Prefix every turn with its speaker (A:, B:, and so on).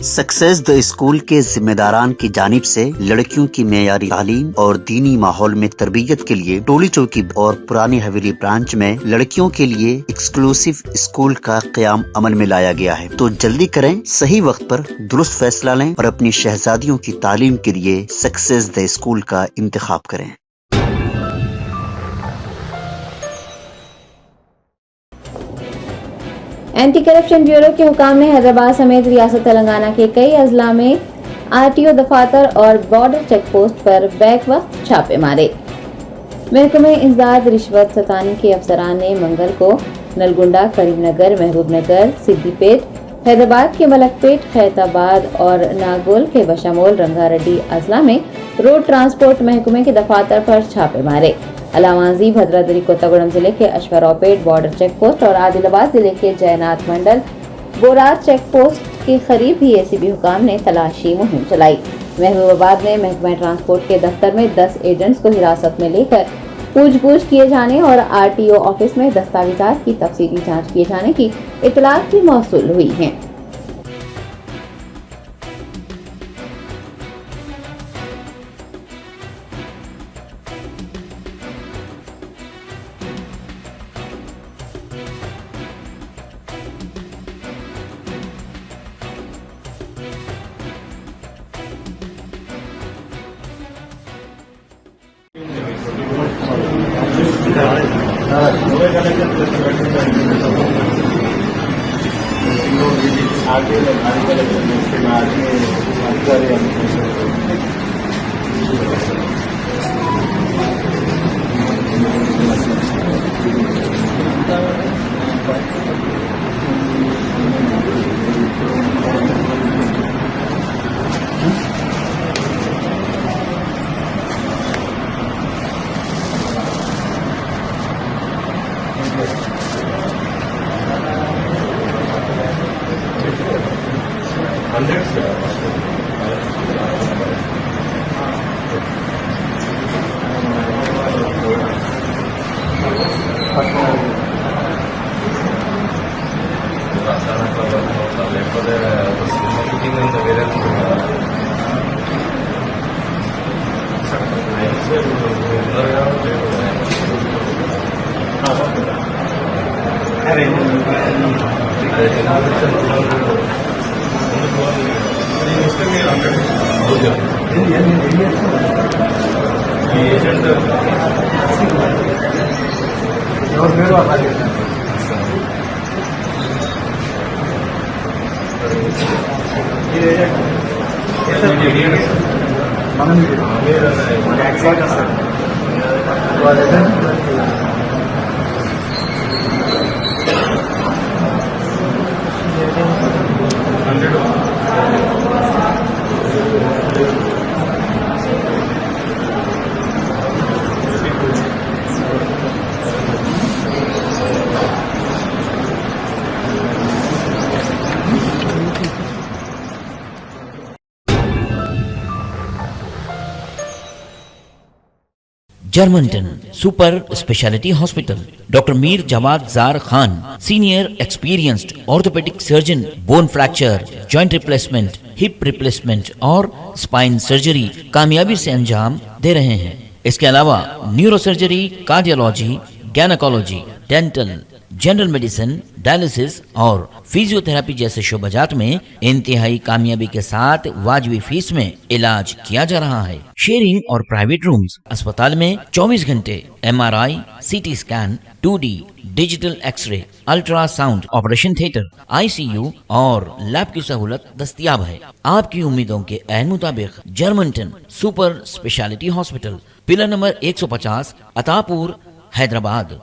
A: Success the school के जिम्मेदारान की जानिब से लड़कियों की मेयारी तालीम और दीनी माहौल में तरबियत के लिए टोली चौकी और पुरानी हवेली ब्रांच में लड़कियों के लिए एक्सक्लूसिव स्कूल का क़याम अमल में लाया गया है। तो जल्दी करें, सही वक्त पर दुरुस्त फैसला लें और अपनी शहजादियों की तालीम के लिए सक्सेस द स्कूल का इंतखाब करें।
B: एंटी करप्शन ब्यूरो के हुकाम ने हैदराबाद समेत रियासत तेलंगाना के कई अजला में आरटीओ दफातर और बॉर्डर चेक पोस्ट पर बैक वक्त छापे मारे। महकमे इंसदाद रिश्वत सतानी के अफसरान ने मंगल को नलगुंडा, करीमनगर, महबूबनगर, सिद्दीपेट, हैदराबाद के मलकपेट, खैरताबाद और नागोल के बशामोल रंगारेड्डी अजला में रोड ट्रांसपोर्ट महकमे के दफातर पर छापे मारे। अलावांजी, भद्राद्री कोत्तागुड़म जिले के अश्वरावपेट बॉर्डर चेक पोस्ट और आदिलाबाद जिले के जयनाथ मंडल बोरार चेक पोस्ट के करीब भी एसीबी हुकाम ने तलाशी मुहिम चलाई। महबूबाबाद में महकमा ट्रांसपोर्ट के दफ्तर में 10 एजेंट्स को हिरासत में लेकर पूछ किए जाने और आरटीओ ऑफिस में दस्तावेजात की तफसीली जांच किए जाने की इतलात भी मौसूल हुई है।
C: जर्मनटन super speciality hospital, doctor Mir Jawad Zar Khan, senior experienced orthopaedic surgeon, bone fracture, joint replacement, hip replacement और स्पाइन सर्जरी कामयाबी से अंजाम दे रहे हैं। इसके अलावा neuro surgery, cardiology, gynaecology, dental, general medicine, dialysis और फिजियोथेरेपी जैसे शोबाजात में इंतहाई कामयाबी के साथ वाजबी फीस में इलाज किया जा रहा है। शेयरिंग और प्राइवेट रूम्स, अस्पताल में 24 घंटे MRI, CT scan, 2D digital x-ray, ultrasound, operation theatre, ICU और लैब की सहूलत दस्तयाब है। आपकी उम्मीदों के ऐन मुताबिक Germanten super speciality hospital, pillar number 150, Attapur, Hyderabad.